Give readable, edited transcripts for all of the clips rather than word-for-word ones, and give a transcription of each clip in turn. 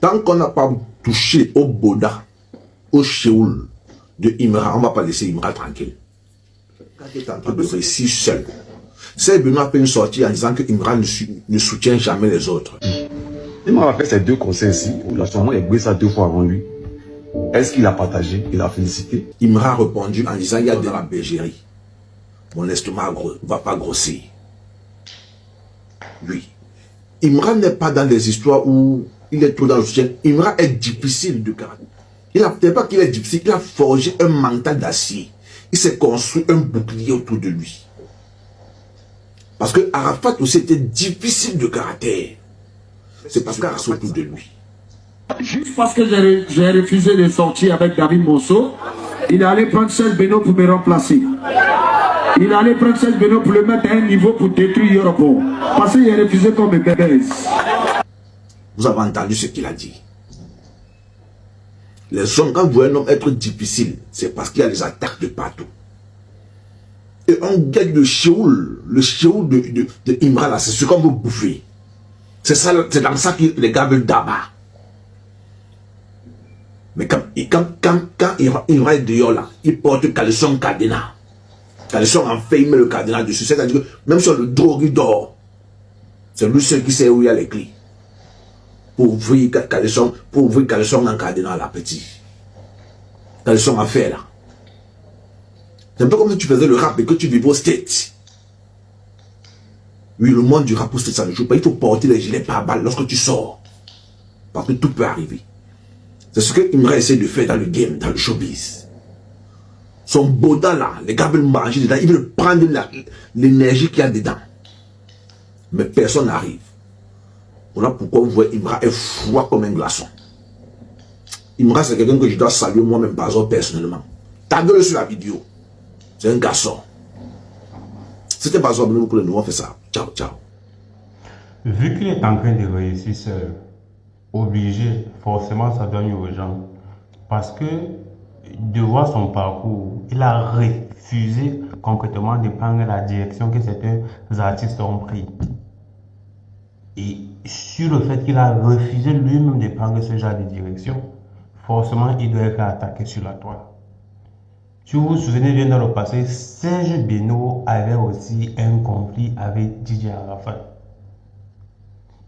Tant qu'on n'a pas touché au Boda, au Sheol de Imra, on ne va pas laisser Imra tranquille. Quand il est en train de réussir seul, c'est Benoît peut sortir en disant que Imra ne soutient jamais les autres. Il m'a fait ces deux conseils ici. Il a sûrement écouté ça 2 fois avant lui. Est-ce qu'il a partagé? Il a félicité? Imra a répondu en disant il y a de la bergerie. Mon estomac ne va pas grossir. Oui. Imra n'est pas dans des histoires où il est trop dans le soutien. Imra est difficile de caractère. Il n'a peut-être pas qu'il est difficile, il a forgé un mental d'acier. Il s'est construit un bouclier autour de lui. Parce que Arafat aussi était difficile de caractère. C'est parce qu'Arafat autour de lui. Juste parce que j'ai refusé de sortir avec David Monceau, il allait prendre Serge Beno pour me remplacer. Il allait prendre Serge Beno pour le mettre à un niveau pour détruire Yorobon. Parce qu'il a refusé qu'on me baisse. Vous avez entendu ce qu'il a dit. Les hommes, quand vous voyez un homme être difficile, c'est parce qu'il y a des attaques de partout. Et on gagne le Sheol de Imra là, c'est ce qu'on veut bouffer. C'est dans ça que les gars veulent d'abat. Mais quand Imra est dehors là, il porte caleçon cardinal. Caleçon en fait, il met le cardinal dessus. C'est-à-dire que même sur le drogue, il dort. C'est lui seul qui sait où il y a les clés. Pour ouvrir caleçon en cardinal là, petit. Caleçon en fait là. C'est un peu comme si tu faisais le rap et que tu vivais au State. Oui, le monde du rap au State, ça ne joue pas. Il faut porter les gilets par balle lorsque tu sors. Parce que tout peut arriver. C'est ce qu'il me essaie de faire dans le game, dans le showbiz. Son boda là, les gars veulent manger dedans, ils veulent prendre l'énergie qu'il y a dedans. Mais personne n'arrive. Voilà pourquoi vous voyez Imra est froid comme un glaçon. Imra, c'est quelqu'un que je dois saluer moi-même par exemple personnellement. Taguez-le sur la vidéo. C'est un garçon. C'était pas ça, nous pour le nouveau, on fait ça. Ciao, ciao. Vu qu'il est en train de réussir seul, obligé, forcément ça donne aux gens. Parce que de voir son parcours, il a refusé concrètement de prendre la direction que certains artistes ont pris. Et sur le fait qu'il a refusé lui-même de prendre ce genre de direction, forcément il doit être attaqué sur la toile. Si vous vous souvenez bien dans le passé, Serge Beno avait aussi un conflit avec Didier Arafat.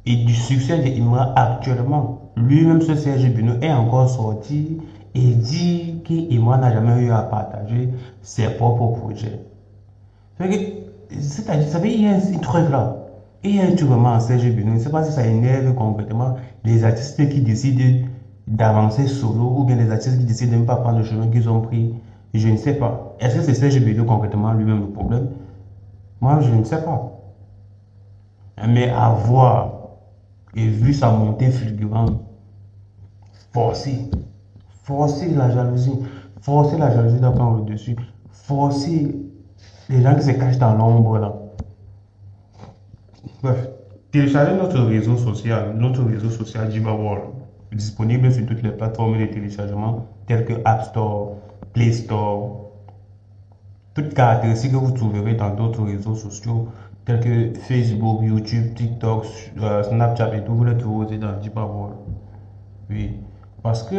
Et du succès de Imra actuellement, lui-même ce Serge Beno est encore sorti et dit qu'Imra n'a jamais eu à partager ses propres projets. C'est-à-dire, vous savez, il y a un truc là. Il y a un truc vraiment en Serge Beno. Je ne sais pas si ça énerve complètement les artistes qui décident d'avancer solo ou bien les artistes qui décident de ne pas prendre le chemin qu'ils ont pris. Je ne sais pas. Est-ce que c'est Serge Beno concrètement lui-même le problème? Moi, je ne sais pas. Mais à voir et vu sa montée fulgurante, forcer la jalousie d'apprendre le dessus, forcer les gens qui se cachent dans l'ombre là. Bref, téléchargez notre réseau social Djiba World, disponible sur toutes les plateformes de téléchargement telles que App Store, Play Store. Toutes caractéristiques que vous trouverez dans d'autres réseaux sociaux tels que Facebook, YouTube, TikTok, Snapchat et tout, vous les trouverez dans Djiba World. Oui, parce que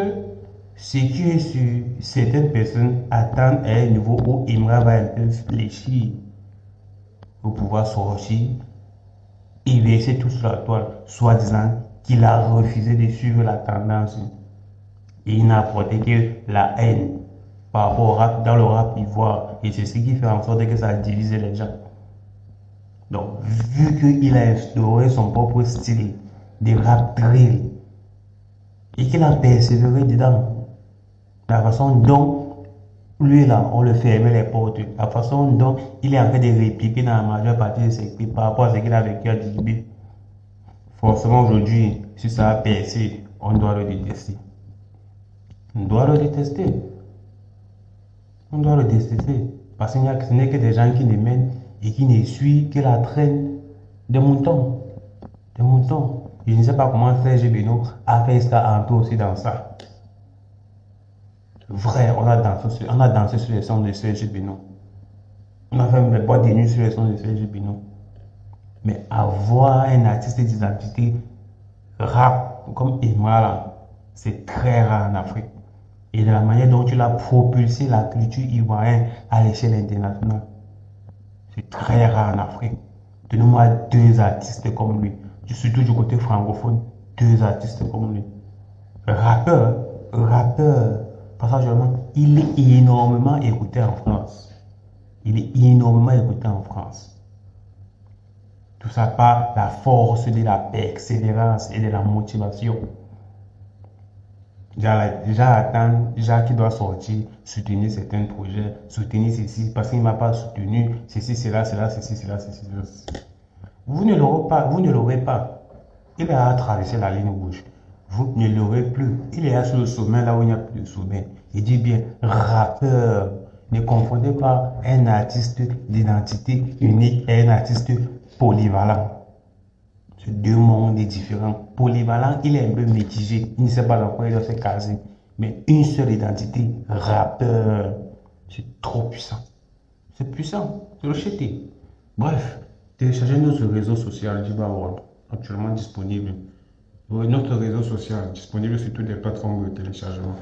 ce qui est sûr, certaines personnes attendent à un niveau où Imra va un peu fléchir pour pouvoir sortir et verser tout sur la toile, soi-disant qu'il a refusé de suivre la tendance. Et il n'a apporté que la haine par rapport au rap, dans le rap ivoire. Et c'est ce qui fait en sorte que ça divise les gens. Donc, vu qu'il a instauré son propre style de rap drill et qu'il a persévéré dedans, la façon dont lui là, on le fait aimer les portes, la façon dont il est en train de répliquer dans la majeure partie de ses clips par rapport à ce qu'il a vécu à Djibouti, forcément aujourd'hui, si ça a percé, on doit le détester. On doit le détester. On doit le détester. Parce qu'il n'y a ce n'est que des gens qui ne mènent et qui ne suivent que la traîne des moutons. Des moutons. Je ne sais pas comment Serge Beno a fait ça en tout aussi dans ça. Vrai, on a dansé sur les sons de Serge Beno. On a fait des boîtes de nuit sur les sons de Serge Beno. Mais avoir un artiste d'identité rap rap comme Emma là, c'est très rare en Afrique. Et de la manière dont tu l'as propulsé la culture ivoirienne à l'échelle internationale, c'est très rare en Afrique. Donnez-moi 2 artistes comme lui. Surtout du côté francophone, 2 artistes comme lui. Rappeur, passagèrement, il est énormément écouté en France. Il est énormément écouté en France. Tout ça par la force de la persévérance et de la motivation. Déjà attendre, déjà qu'il doit sortir, soutenir certains projets, soutenir ceci, parce qu'il ne m'a pas soutenu, ceci, cela, ceci, cela. Vous ne l'aurez pas. Il a traversé la ligne rouge. Vous ne l'aurez plus. Il est sur le sommet, là où il n'y a plus de sommet. Il dit bien, rappeur. Ne confondez pas un artiste d'identité unique et un artiste polyvalent. C'est 2 mondes différents. Polyvalent, il est un peu mitigé. Il ne sait pas dans quoi il doit se caser. Mais une seule identité, rappeur. C'est trop puissant. C'est puissant. C'est le chété. Bref, téléchargez notre réseau social Djiba World, actuellement disponible. Notre réseau social disponible sur toutes les plateformes de téléchargement.